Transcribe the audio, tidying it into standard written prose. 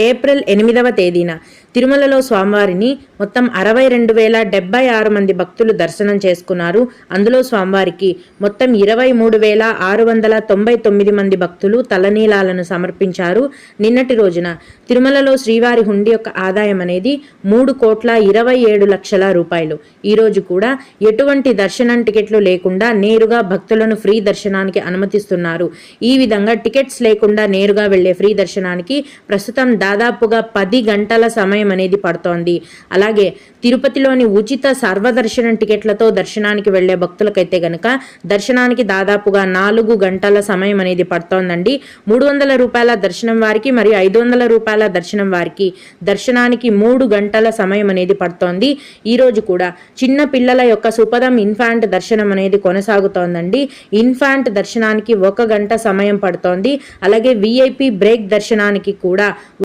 April 8వ తేదీన తిరుమలలో స్వామివారిని మొత్తం 62,076 మంది భక్తులు దర్శనం చేసుకున్నారు. అందులో స్వామివారికి మొత్తం 23,699 మంది భక్తులు తలనీలాలను సమర్పించారు. నిన్నటి రోజున తిరుమలలో శ్రీవారి హుండీ యొక్క ఆదాయం అనేది 3,27,00,000 రూపాయలు. ఈరోజు కూడా ఎటువంటి దర్శనం టికెట్లు లేకుండా నేరుగా భక్తులను ఫ్రీ దర్శనానికి అనుమతిస్తున్నారు. ఈ విధంగా టికెట్స్ లేకుండా నేరుగా వెళ్లే ఫ్రీ దర్శనానికి ప్రస్తుతం దాదాపుగా 10 గంటల సమయం అనేది పడుతోంది. అలాగే తిరుపతిలోని ఉచిత సర్వదర్శనం టికెట్లతో దర్శనానికి వెళ్లే భక్తులకైతే గనక దర్శనానికి దాదాపుగా 4 గంటల సమయం అనేది పడుతోందండి. 300 రూపాయల దర్శనం వారికి మరియు 500 రూపాయల దర్శనం వారికి దర్శనానికి 3 గంటల సమయం అనేది పడుతోంది. ఈ రోజు కూడా చిన్న పిల్లల యొక్క సుపదం ఇన్ఫాంట్ దర్శనం అనేది కొనసాగుతోందండి. ఇన్ఫాంట్ దర్శనానికి 1 గంట సమయం పడుతోంది. అలాగే విఐపి బ్రేక్ దర్శనానికి కూడా